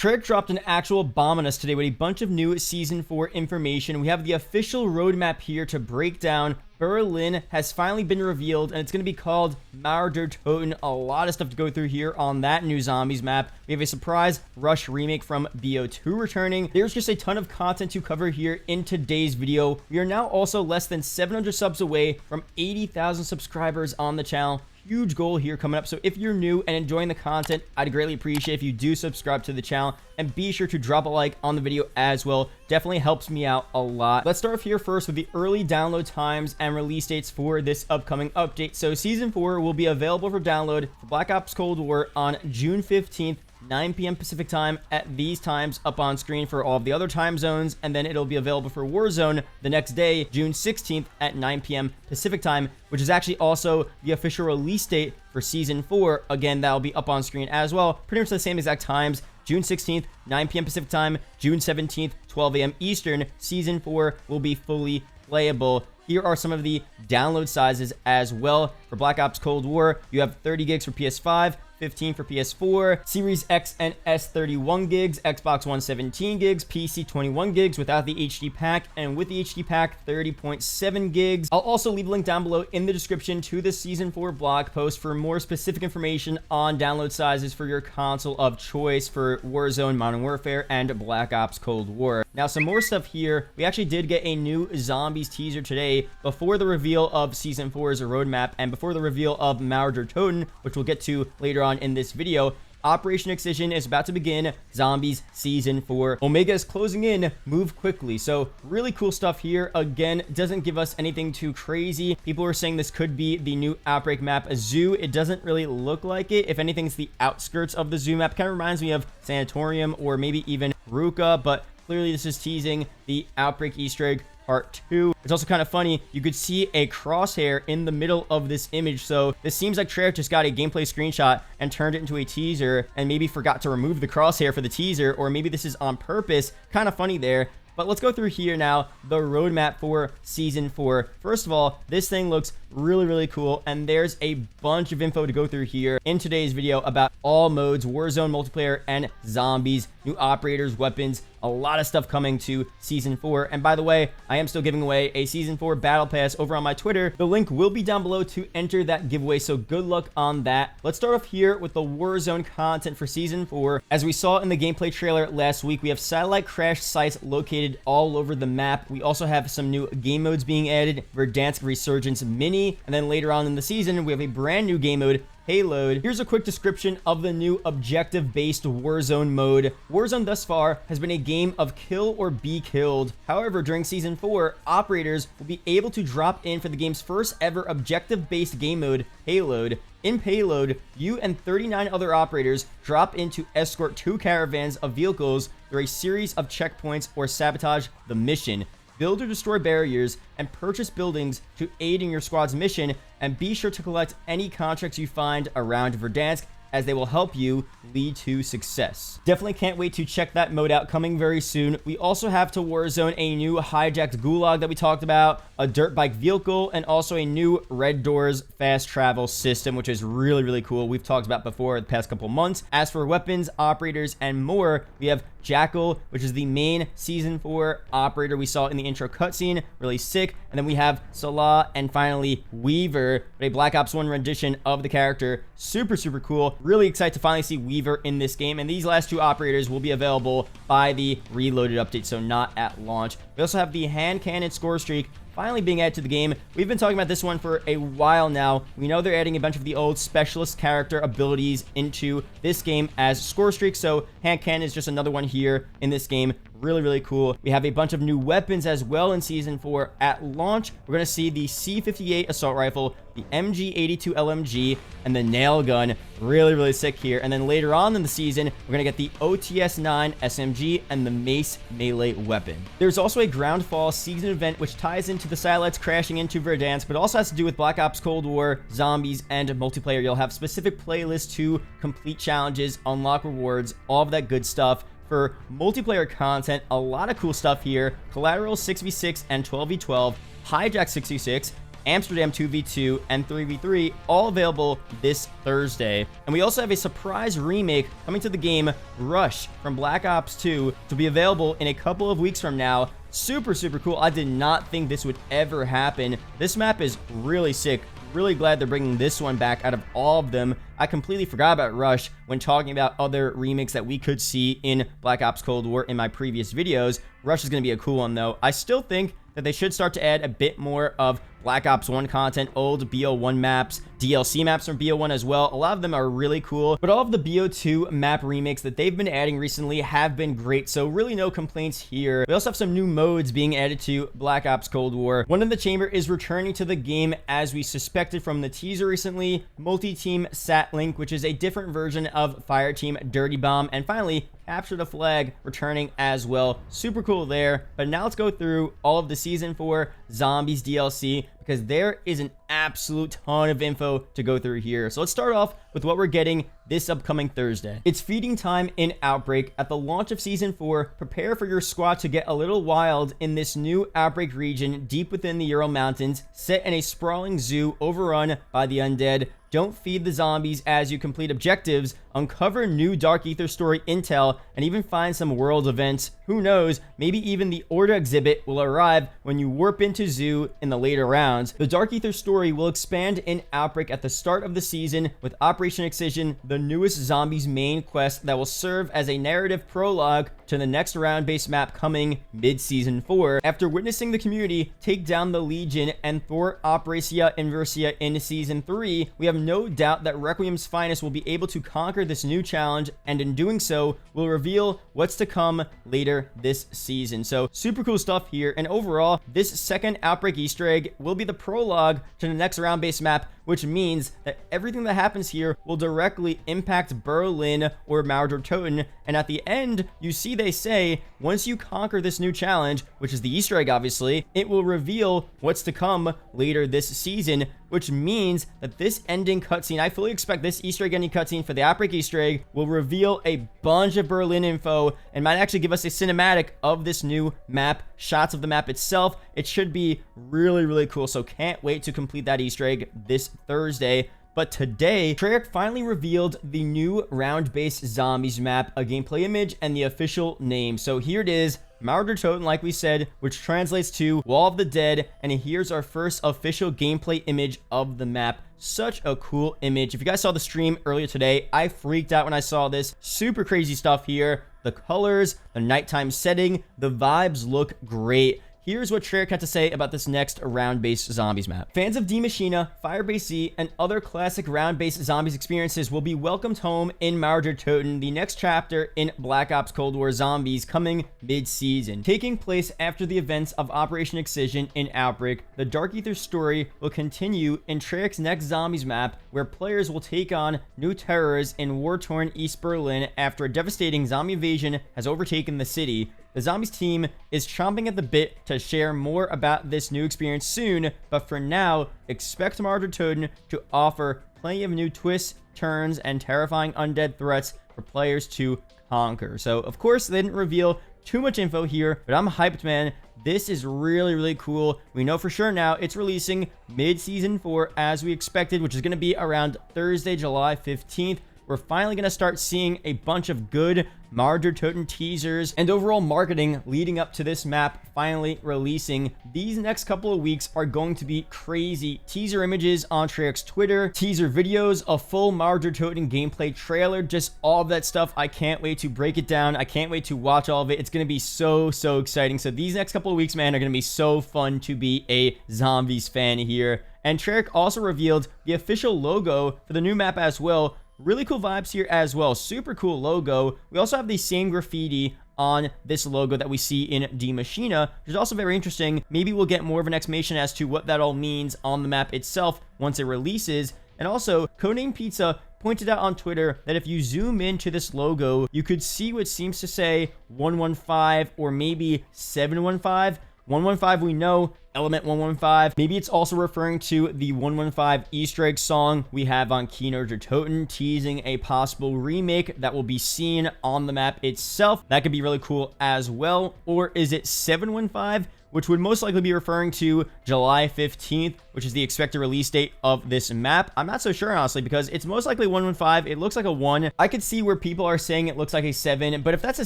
Treyarch dropped an actual bomb on us today with a bunch of new Season 4 information. We have the official roadmap here to break down. Berlin has finally been revealed, and it's going to be called Toten. A lot of stuff to go through here on that new Zombies map. We have a surprise Rush remake from BO2 returning. There's just a ton of content to cover here in today's video. We are now also less than 700 subs away from 80,000 subscribers on the channel. Huge goal here coming up. So if you're new and enjoying the content, I'd greatly appreciate if you do subscribe to the channel and be sure to drop a like on the video as well. Definitely helps me out a lot. Let's start off here first with the early download times and release dates for this upcoming update. So Season 4 will be available for download for Black Ops Cold War on June 15th. 9 p.m. Pacific time at these times up on screen for all of the other time zones, and then it'll be available for Warzone the next day, June 16th at 9 p.m. Pacific time, which is actually also the official release date for Season 4. Again, that'll be up on screen as well, pretty much the same exact times. June 16th, 9 p.m. Pacific time, June 17th, 12 a.m. Eastern. Season 4 will be fully playable. Here are some of the download sizes as well. For Black Ops Cold War, you have 30 gigs for PS5, 15 for PS4, Series X and S 31 gigs, Xbox One 17 gigs, PC 21 gigs without the HD pack, and with the HD pack 30.7 gigs. I'll also leave a link down below in the description to the Season 4 blog post for more specific information on download sizes for your console of choice for Warzone, Modern Warfare, and Black Ops Cold War. Now, some more stuff here. We actually did get a new Zombies teaser today before the reveal of Season 4's roadmap and before the reveal of Toten, which we'll get to later on in this video. Operation Excision is about to begin. Zombies Season 4. Omega is closing in. Move quickly. So really cool stuff here. Again, doesn't give us anything too crazy. People are saying this could be the new Outbreak map, a zoo. It doesn't really look like it. If anything, it's the outskirts of the zoo map. Kind of reminds me of Sanatorium or maybe even Ruka, but clearly this is teasing the Outbreak Easter egg Part 2. It's also kind of funny. You could see a crosshair in the middle of this image. So this seems like Treyarch just got a gameplay screenshot and turned it into a teaser and maybe forgot to remove the crosshair for the teaser, or maybe this is on purpose. Kind of funny there. But let's go through here now, the roadmap for Season 4. First of all, this thing looks really cool, and there's a bunch of info to go through here in today's video about all modes, Warzone, multiplayer, and zombies, new operators, weapons, a lot of stuff coming to Season 4. And by the way, I am still giving away a Season 4 Battle Pass over on my Twitter. The link will be down below to enter that giveaway, so good luck on that. Let's start off here with the Warzone content for Season 4. As we saw in the gameplay trailer last week, we have satellite crash sites located all over the map. We also have some new game modes being added, Verdansk Resurgence Mini, and then later on in the season, we have a brand new game mode, Payload. Here's a quick description of the new objective-based Warzone mode. Warzone thus far has been a game of kill or be killed. However, during Season 4, operators will be able to drop in for the game's first ever objective-based game mode, Payload. In Payload, you and 39 other operators drop in to escort 2 caravans of vehicles through a series of checkpoints or sabotage the mission. Build or destroy barriers, and purchase buildings to aid in your squad's mission, and be sure to collect any contracts you find around Verdansk, as they will help you lead to success. Definitely can't wait to check that mode out, coming very soon. We also have to Warzone a new hijacked gulag that we talked about, a dirt bike vehicle, and also a new Red Doors fast travel system, which is really cool. We've talked about before the past couple months. As for weapons, operators, and more, we have Jackal, which is the main Season 4 operator we saw in the intro cutscene, really sick. And then we have Salah, and finally Weaver, a Black Ops 1 rendition of the character. Super cool. Really excited to finally see Weaver in this game, and these last 2 operators will be available by the Reloaded update, so not at launch. We also have the hand cannon Scorestreak finally being added to the game. We've been talking about this one for a while now. We know they're adding a bunch of the old specialist character abilities into this game as Scorestreak, so hand cannon is just another one here in this game. Really cool. We have a bunch of new weapons as well in Season 4. At launch, we're going to see the C58 assault rifle, the MG82 LMG, and the nail gun. Really sick here. And then later on in the season, we're going to get the OTS-9 SMG and the Mace melee weapon. There's also a Groundfall season event which ties into the satellites crashing into Verdansk, but also has to do with Black Ops Cold War, zombies, and multiplayer. You'll have specific playlists to complete challenges, unlock rewards, all of that good stuff. For multiplayer content, a lot of cool stuff here. Collateral 6v6 and 12v12, Hijacked 6v6, Amsterdam 2v2, and 3v3, all available this Thursday. And we also have a surprise remake coming to the game, Rush, from Black Ops 2, to be available in a couple of weeks from now. Super cool. I did not think this would ever happen. This map is really sick. Really glad they're bringing this one back out of all of them. I completely forgot about Rush when talking about other remakes that we could see in Black Ops Cold War in my previous videos. Rush is going to be a cool one, though. I still think that they should start to add a bit more of Black Ops 1 content, old BO1 maps, DLC maps from BO1 as well. A lot of them are really cool, but all of the BO2 map remakes that they've been adding recently have been great, so really no complaints here. We also have some new modes being added to Black Ops Cold War. One in the Chamber is returning to the game as we suspected from the teaser recently, Multi-Team Sat Link, which is a different version of Fireteam Dirty Bomb, and finally, Capture the Flag returning as well. Super cool there. But now let's go through all of the Season 4 Zombies DLC, because there is an absolute ton of info to go through here. So let's start off with what we're getting this upcoming Thursday. It's feeding time in Outbreak. At the launch of Season 4, prepare for your squad to get a little wild in this new Outbreak region deep within the Ural Mountains, set in a sprawling zoo overrun by the undead. Don't feed the zombies as you complete objectives, uncover new Dark Ether story intel, and even find some world events. Who knows, maybe even the Orda exhibit will arrive when you warp into zoo in the later rounds. The Dark Ether story will expand in Outbreak at the start of the season with Operation Excision, the newest zombies main quest that will serve as a narrative prologue to the next round-based map coming mid-season 4. After witnessing the community take down the Legion and thwart Operatia Inversia in Season 3, we have no doubt that Requiem's finest will be able to conquer this new challenge, and in doing so, will reveal what's to come later this season. So, super cool stuff here, and overall, this second Outbreak Easter egg will be the prologue to the next round-based map, which means that everything that happens here will directly impact Berlin or Toten. And at the end, you see they say, once you conquer this new challenge, which is the Easter egg obviously, it will reveal what's to come later this season, which means that this ending cutscene, I fully expect this Easter egg ending cutscene for the Outbreak Easter egg will reveal a bunch of Berlin info and might actually give us a cinematic of this new map, shots of the map itself. It should be really cool, so can't wait to complete that Easter egg this Thursday. But today, Treyarch finally revealed the new round-based zombies map, a gameplay image, and the official name. So here it is, Toten, like we said, which translates to Wall of the Dead, and here's our first official gameplay image of the map. Such a cool image. If you guys saw the stream earlier today, I freaked out when I saw this. Super crazy stuff here. The colors, the nighttime setting, the vibes look great. Here's what Treyarch had to say about this next round-based zombies map. Fans of Die Maschine, Firebase Z, and other classic round-based zombies experiences will be welcomed home in Toten, the next chapter in Black Ops Cold War Zombies coming mid-season. Taking place after the events of Operation Excision in Outbreak, the Dark Ether story will continue in Treyarch's next zombies map, where players will take on new terrors in war-torn East Berlin after a devastating zombie invasion has overtaken the city. The Zombies team is chomping at the bit to share more about this new experience soon, but for now, expect Toten to offer plenty of new twists, turns, and terrifying undead threats for players to conquer. So, of course, they didn't reveal too much info here, but I'm hyped, man. This is really cool. We know for sure now it's releasing mid-season 4 as we expected, which is going to be around Thursday, July 15th. We're finally going to start seeing a bunch of good Toten teasers and overall marketing leading up to this map finally releasing. These next couple of weeks are going to be crazy. Teaser images on Treyarch's Twitter, teaser videos, a full Toten gameplay trailer, just all of that stuff. I can't wait to break it down. I can't wait to watch all of it. It's going to be so exciting. So these next couple of weeks, man, are going to be so fun to be a Zombies fan here. And Treyarch also revealed the official logo for the new map as well. Really cool vibes here as well. Super cool logo. We also have the same graffiti on this logo that we see in Die Maschine, which is also very interesting. Maybe we'll get more of an explanation as to what that all means on the map itself once it releases. And also, Codename Pizza pointed out on Twitter that if you zoom into this logo, you could see what seems to say 115 or maybe 715. 115 we know, Element 115. Maybe it's also referring to the 115 Easter egg song we have on Toten, teasing a possible remake that will be seen on the map itself. That could be really cool as well. Or is it 715? which would most likely be referring to July 15th, which is the expected release date of this map. I'm not so sure, honestly, because it's most likely 115. It looks like a 1. I could see where people are saying it looks like a 7, but if that's a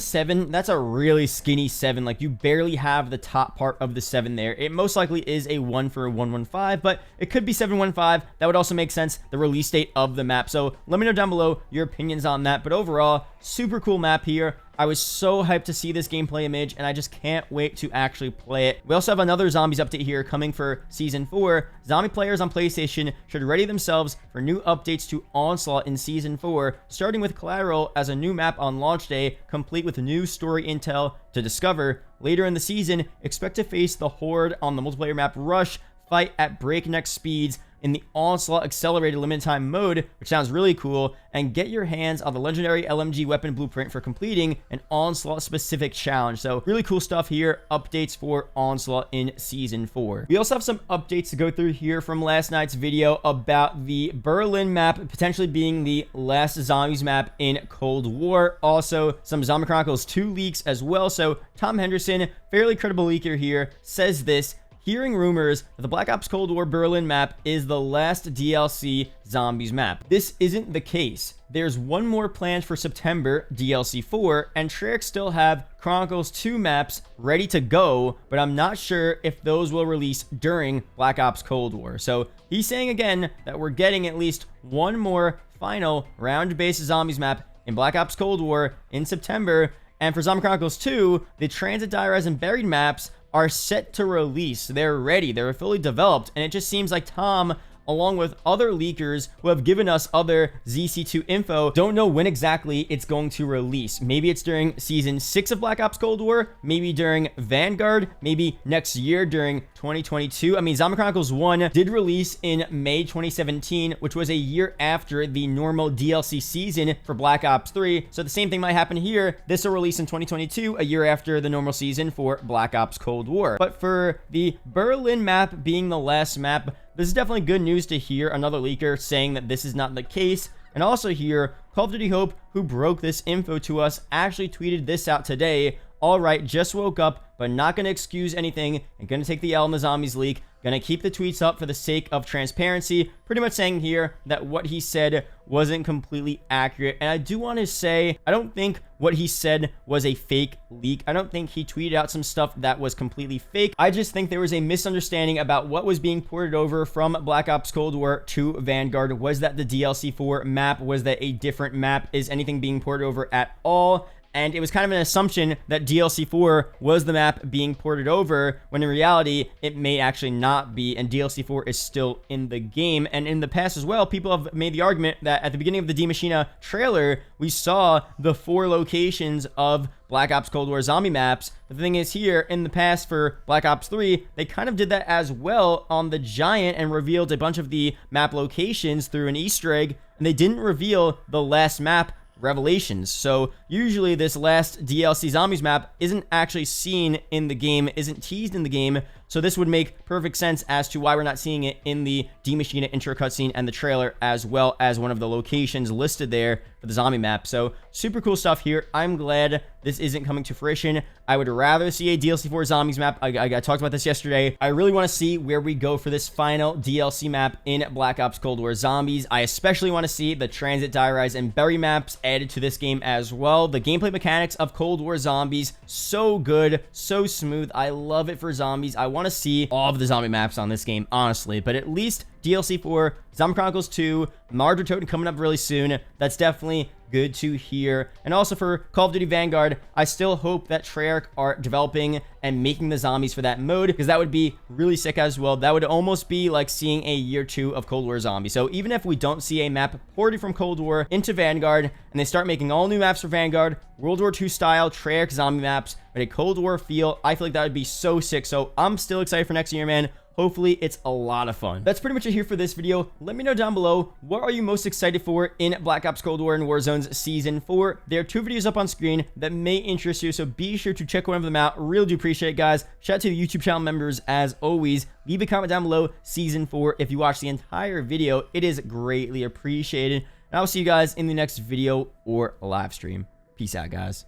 7, that's a really skinny 7. Like, you barely have the top part of the 7 there. It most likely is a 1 for a 115, but it could be 715. That would also make sense, the release date of the map. So let me know down below your opinions on that. But overall, super cool map here. I was so hyped to see this gameplay image, and I just can't wait to actually play it. We also have another Zombies update here coming for Season 4. Zombie players on PlayStation should ready themselves for new updates to Onslaught in Season 4, starting with Collateral as a new map on launch day, complete with new story intel to discover. Later in the season, expect to face the Horde on the multiplayer map Rush, fight at breakneck speeds in the Onslaught Accelerated Limited Time mode, which sounds really cool, and get your hands on the legendary LMG weapon blueprint for completing an Onslaught specific challenge. So really cool stuff here, updates for Onslaught in Season 4. We also have some updates to go through here from last night's video about the Berlin map potentially being the last Zombies map in Cold War. Also, some Zombie Chronicles 2 leaks as well. So Tom Henderson, fairly credible leaker here, says this: hearing rumors that the Black Ops Cold War Berlin map is the last DLC Zombies map. This isn't the case. There's one more planned for September, DLC 4, and Treyarch still have Chronicles 2 maps ready to go, but I'm not sure if those will release during Black Ops Cold War. So he's saying again that we're getting at least one more final round-based Zombies map in Black Ops Cold War in September. And for Zombie Chronicles 2, the Transit, Die-Res, and Buried maps are set to release. They're ready. They're fully developed. And it just seems like Tom, along with other leakers who have given us other ZC2 info, don't know when exactly it's going to release. Maybe it's during Season 6 of Black Ops Cold War, maybe during Vanguard, maybe next year during 2022. I mean, Zombie Chronicles 1 did release in May 2017, which was a year after the normal DLC season for Black Ops 3. So the same thing might happen here. This will release in 2022, a year after the normal season for Black Ops Cold War. But for the Berlin map being the last map, this is definitely good news to hear another leaker saying that this is not the case. And also here, Call of Duty Hope, who broke this info to us, actually tweeted this out today. All right, just woke up, but not going to excuse anything and going to take the L in the Zombies leak. Going to keep the tweets up for the sake of transparency. Pretty much saying here that what he said wasn't completely accurate. And I do want to say, I don't think what he said was a fake leak. I don't think he tweeted out some stuff that was completely fake. I just think there was a misunderstanding about what was being ported over from Black Ops Cold War to Vanguard. Was that the DLC 4 map? Was that a different map? Is anything being ported over at all? And it was kind of an assumption that DLC 4 was the map being ported over, when in reality, it may actually not be, and DLC 4 is still in the game. And in the past as well, people have made the argument that at the beginning of the D Machina trailer, we saw the 4 locations of Black Ops Cold War zombie maps. The thing is here, in the past for Black Ops 3, they kind of did that as well on the Giant and revealed a bunch of the map locations through an Easter egg, and they didn't reveal the last map, Revelations. So usually this last DLC Zombies map isn't actually seen in the game, isn't teased in the game. So this would make perfect sense as to why we're not seeing it in the D Machina intro cutscene and the trailer, as well as one of the locations listed there for the zombie map. So super cool stuff here. I'm glad this isn't coming to fruition. I would rather see a DLC 4 Zombies map. I talked about this yesterday. I really want to see where we go for this final DLC map in Black Ops Cold War Zombies. I especially want to see the Transit, Die-Rise, and Bury maps added to this game as well. The gameplay mechanics of Cold War Zombies, so good, so smooth. I love it for zombies. I want to see all of the zombie maps on this game, honestly, but at least DLC 4, Zombie Chronicles 2, Martyr Toten coming up really soon. That's definitely good to hear. And also for Call of Duty Vanguard, I still hope that Treyarch are developing and making the zombies for that mode, because that would be really sick as well. That would almost be like seeing a year 2 of Cold War Zombie. So even if we don't see a map ported from Cold War into Vanguard, and they start making all new maps for Vanguard, World War II style Treyarch zombie maps, but a Cold War feel, I feel like that would be so sick. So I'm still excited for next year, man. Hopefully it's a lot of fun. That's pretty much it here for this video. Let me know down below, what are you most excited for in Black Ops Cold War and Warzone's Season 4? There are 2 videos up on screen that may interest you, so be sure to check one of them out. Really do appreciate it, guys. Shout out to the YouTube channel members as always. Leave a comment down below, Season 4, if you watch the entire video. It is greatly appreciated. And I will see you guys in the next video or live stream. Peace out, guys.